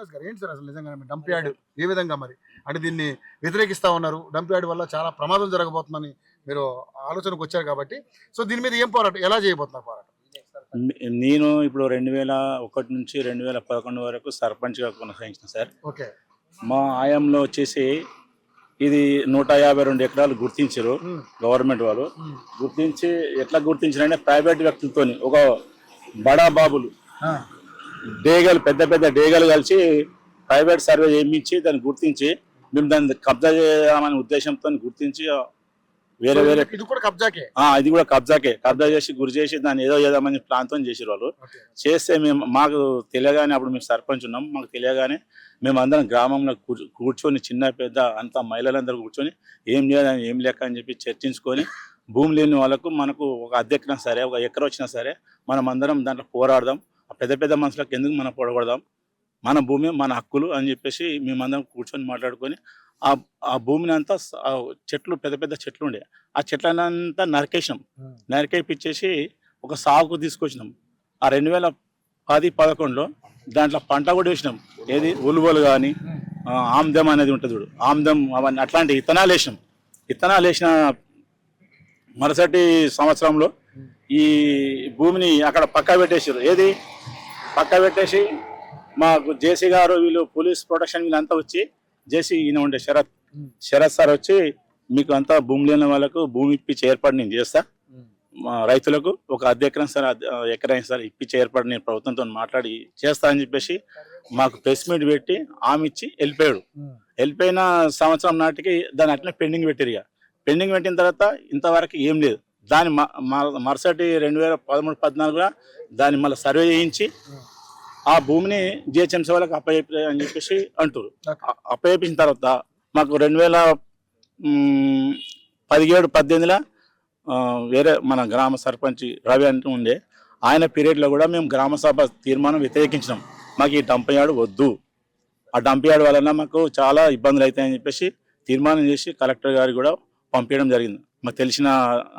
శ్రీనివాస్ గారు ఏంటి సార్ అసలు నిజంగా డంప్ యార్డ్ ఏ విధంగా మరి అంటే దీన్ని వ్యతిరేకిస్తా ఉన్నారు, డంప్ యార్డ్ వల్ల చాలా ప్రమాదం జరగబోతుందని మీరు ఆలోచనకు వచ్చారు కాబట్టి, సో దీని మీద ఏం పోరాటం ఎలా చేయబోతున్నారు పోరాటం? నేను ఇప్పుడు 2001 నుంచి 2011 వరకు సర్పంచ్గా కొనసాగించిన సార్. ఓకే. మా ఆయంలో వచ్చేసి ఇది 152 ఎకరాలు గుర్తించారు గవర్నమెంట్ వాళ్ళు. గుర్తించి ఎట్లా గుర్తించారంటే ప్రైవేట్ వ్యక్తులతో ఒక బడా బాబులు డేగలు పెద్ద పెద్ద డేగలు కలిసి ప్రైవేట్ సర్వే చేయించి దాన్ని గుర్తించి మేము దాన్ని కబ్జా చేయాలనే ఉద్దేశంతో గుర్తించి వేరే వేరే ఇది కూడా కబ్జాకే. ఇది కూడా కబ్జా చేసి గురి చేసి దాన్ని ఏదో చేద్దామని ప్లాన్తో చేసారు వాళ్ళు. చేస్తే మేము మాకు తెలియగానే అప్పుడు మేము సర్పంచ్ ఉన్నాం, మాకు తెలియగానే మేము అందరం గ్రామంలో కూర్చొని చిన్న పెద్ద అంతా మహిళలందరూ కూర్చొని ఏం చేయాలని ఏం లెక్క అని చెప్పి చర్చించుకొని భూమి లేని వాళ్ళకు మనకు ఒక అద్దె ఎక్కినా సరే ఒక ఎకరం వచ్చినా సరే మనం అందరం దాంట్లో పోరాడదాం, పెద్ద పెద్ద మనుషులకు ఎందుకు మనం పొడగొడదాం, మన భూమి మన హక్కులు అని చెప్పేసి మేమందరం కూర్చొని మాట్లాడుకొని ఆ భూమిని అంతా చెట్లు పెద్ద పెద్ద చెట్లు ఉండే ఆ చెట్లనంతా నరికేపించేసి ఒక సాగుకు తీసుకొచ్చినాం. ఆ 2010-11లో దాంట్లో పంట కూడా వేసినాం. ఏది ఉలువలు కానీ ఆమ్దం అనేది ఉంటుంది చూడు, ఆమ్దం అవన్నీ అట్లాంటి ఇత్తనాలు వేసిన మరుసటి సంవత్సరంలో ఈ భూమిని అక్కడ పక్క పెట్టేసారు. ఏది పక్క పెట్టేసి మాకు జేసీ గారు వీళ్ళు పోలీస్ ప్రొటెక్షన్ వీళ్ళంతా వచ్చి జేసీ ఈయన ఉండే శరత్ సార్ వచ్చి మీకు అంతా భూమి లేని వాళ్ళకు భూమి ఇప్పించి ఏర్పాటు నేను చేస్తా, రైతులకు ఒక అద్దె ఎకరం సార్ ఇప్పించి ఏర్పాటు నేను ప్రభుత్వంతో మాట్లాడి చేస్తా అని చెప్పేసి మాకు ప్రెస్ మీట్ పెట్టి ఆమె ఇచ్చి వెళ్ళిపోయాడు. వెళ్ళిపోయిన సంవత్సరం నాటికి దాన్ని అట్లనే పెండింగ్ పెట్టారు. పెండింగ్ పెట్టిన తర్వాత ఇంతవరకు ఏం లేదు. దాని మరుసటి 2013-14 దాన్ని మళ్ళీ సర్వే చేయించి ఆ భూమిని జిహెచ్ఎంసీ వాళ్ళకి అప్పచెప్పారు అని చెప్పేసి అంటారు. అప్పచెప్పిన తర్వాత మాకు 2017-18లో వేరే మన గ్రామ సర్పంచ్ రవి అంటూ ఉండే ఆయన పీరియడ్లో కూడా మేము గ్రామ సభ తీర్మానం వ్యతిరేకించినాం. మాకు ఈ డంప్ యార్డ్ వద్దు, ఆ డంప్ యార్డ్ వలన మాకు చాలా ఇబ్బందులు అవుతాయని చెప్పేసి తీర్మానం చేసి కలెక్టర్ గారికి కూడా పంపించడం జరిగింది మాకు తెలిసిన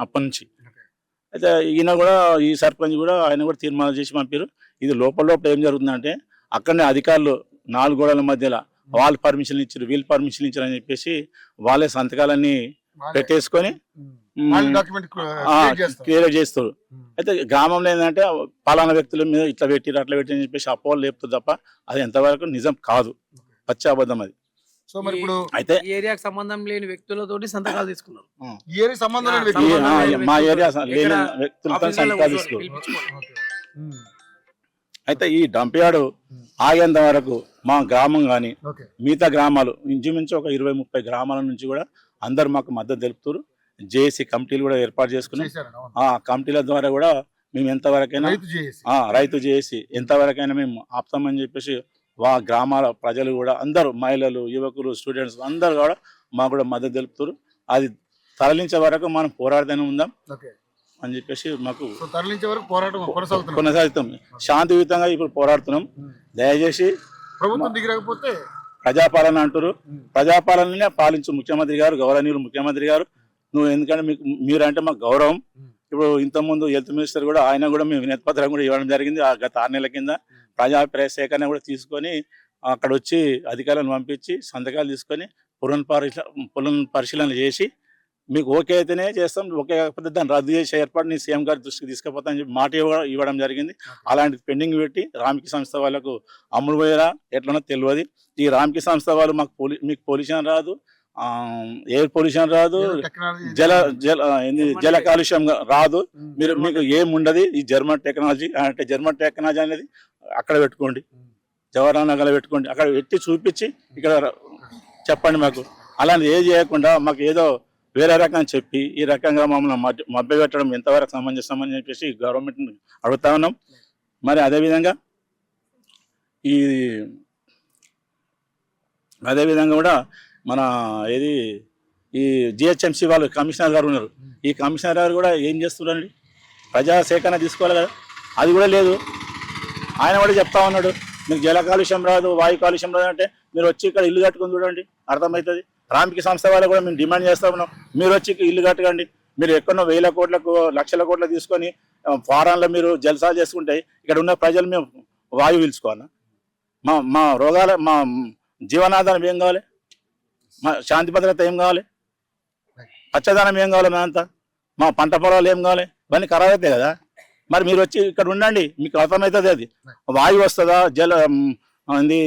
అప్పటి నుంచి. అయితే ఈయన కూడా ఈ సర్పంచ్ కూడా ఆయన కూడా తీర్మానం చేసి పంపారు. ఇది లోపల ఏం జరుగుతుందంటే అక్కడనే అధికారులు 4 గోడల మధ్యలో వాళ్ళు పర్మిషన్ ఇచ్చారు వీళ్ళు పర్మిషన్ ఇచ్చారు అని చెప్పేసి వాళ్ళే సంతకాలన్నీ పెట్టేసుకొని క్లియర్ చేస్తారు. అయితే గ్రామంలో ఏంటంటే పలానా వ్యక్తుల మీద ఇట్లా పెట్టిరు అట్లా పెట్టి అని చెప్పేసి అపోహలు లేపుతారు తప్ప అది ఎంతవరకు నిజం కాదు, పచ్చి అబద్ధం అది. సో మరి ఇప్పుడు అయితే ఏరియాకి సంబంధం లేని వ్యక్తులతోటి సంతకాలు తీసుకున్నారు. మా ఏరియా లేని వ్యక్తులతో సంతకాలు తీసుకున్నారు. అయితే ఈ డంప్ యార్డ్ ఆగేంత వరకు మా గ్రామం కానీ మిగతా గ్రామాలు ఇంచుమించు ఒక 20-30 గ్రామాల నుంచి కూడా అందరు మాకు మద్దతు తెలుపుతారు. జేఏసీ కమిటీలు కూడా ఏర్పాటు చేసుకున్నాం. ఆ కమిటీల ద్వారా కూడా మేము ఎంతవరకైనా రైతు జేఏసీ ఎంతవరకైనా మేము ఆపుతామని చెప్పేసి గ్రామాల ప్రజలు కూడా అందరూ మహిళలు యువకులు స్టూడెంట్స్ అందరు కూడా మాకు కూడా మద్దతు తెలుపుతారు. అది తరలించే వరకు మనం పోరాడుతూనే ఉందాం అని చెప్పేసి మాకు తరలించే వరకు పోరాటం కొనసాగుతాం. శాంతియుతంగా ఇప్పుడు పోరాడుతున్నాం. దయచేసి ప్రభుత్వం దిగిరకపోతే ప్రజాపాలన అంటారు, ప్రజాపాలననే పాలించు ముఖ్యమంత్రి గారు, గౌరవనీయులు ముఖ్యమంత్రి గారు. నువ్వు ఎందుకంటే మీరంటే మాకు గౌరవం. ఇప్పుడు ఇంతకుముందు హెల్త్ మినిస్టర్ కూడా ఆయన కూడా మేము వినతి పత్రం కూడా ఇవ్వడం జరిగింది. గత 6 నెలల కింద ప్రజాభిప్రాయ సేకరణ కూడా తీసుకొని అక్కడ వచ్చి అధికారులను పంపించి సంతకాలు తీసుకొని పునఃపరిశీలన చేసి మీకు ఓకే అయితేనే చేస్తాం, ఓకే కాకపోతే దాన్ని రద్దు చేసే ఏర్పాటు నేను సీఎం గారి దృష్టికి తీసుకుపోతానని చెప్పి మాట ఇవ్వడం జరిగింది. అలాంటి పెండింగ్ పెట్టి రామ్కి సంస్థ వాళ్ళకు అమ్ముడు పోయేలా ఎట్లనో తెలియదు. ఈ రామ్కి సంస్థ వాళ్ళు మీకు పొల్యూషన్ రాదు, ఎయిర్ పొల్యూషన్ రాదు, జల కాలుష్యం రాదు, మీకు ఏముండదు. ఈ జర్మన్ టెక్నాలజీ అంటే జర్మన్ టెక్నాలజీ అనేది అక్కడ పెట్టుకోండి, జవహర్లాల్ నగర్లో పెట్టుకోండి, అక్కడ పెట్టి చూపించి ఇక్కడ చెప్పండి మాకు. అలాంటిది ఏది చేయకుండా మాకు ఏదో వేరే రకంగా చెప్పి ఈ రకంగా మమ్మల్ని మభ్య పెట్టడం ఎంతవరకు సమంజసమని చెప్పేసి గవర్నమెంట్ని అడుగుతా ఉన్నాం. మరి అదేవిధంగా కూడా మన ఈ జిహెచ్ఎంసీ వాళ్ళు కమిషనర్ గారు ఉన్నారు. ఈ కమిషనర్ గారు కూడా ఏం చేస్తున్నారండి, ప్రజా సేకరణ తీసుకోవాలి కదా, అది కూడా లేదు. ఆయన కూడా చెప్తా ఉన్నాడు మీకు జల కాలుష్యం రాదు, వాయు కాలుష్యం రాదు అంటే మీరు వచ్చి ఇక్కడ ఇల్లు కట్టుకుని చూడండి అర్థమవుతుంది. రామ్కి సంస్థ వాళ్ళు కూడా మేము డిమాండ్ చేస్తా ఉన్నాం, మీరు వచ్చి ఇల్లు కట్టకండి. మీరు ఎక్కడో 1000 కోట్లకు 1,00,000 కోట్లు తీసుకొని ఫారాన్లో మీరు జల్సా చేసుకుంటే ఇక్కడ ఉన్న ప్రజలు మేము వాయువు పీల్చుకోవాలా? మా రోగాల మా జీవనాధారం ఏం కావాలి, మా శాంతి భద్రత ఏం కావాలి, పచ్చదనం ఏం కావాలి, మా పంట పొలాలు ఏం కావాలి, ఇవన్నీ ఖరాబ్ అవుతాయి కదా. మరి మీరు వచ్చి ఇక్కడ ఉండండి, మీకు అర్థమవుతుంది. అది వాయువు వస్తుందా, ఇది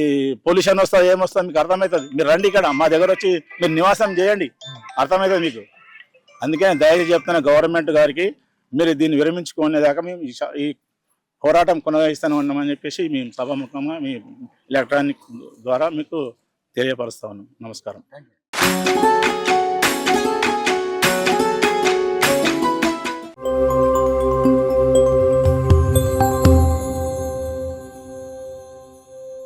పొల్యూషన్ వస్తుందా, ఏమొస్తుందా మీకు అర్థమవుతుంది. మీరు రండి ఇక్కడ మా దగ్గర వచ్చి మీరు నివాసం చేయండి, అర్థమవుతుంది మీకు. అందుకే దయచేసి చెప్తున్న గవర్నమెంట్ గారికి, మీరు దీన్ని విరమించుకునేదాకా మేము ఈ పోరాటం కొనసాగిస్తూనే ఉన్నామని చెప్పేసి మేము సభాముఖంగా మీ ఎలక్ట్రానిక్ ద్వారా మీకు తెలియపరుస్తా ఉన్నాం. నమస్కారం.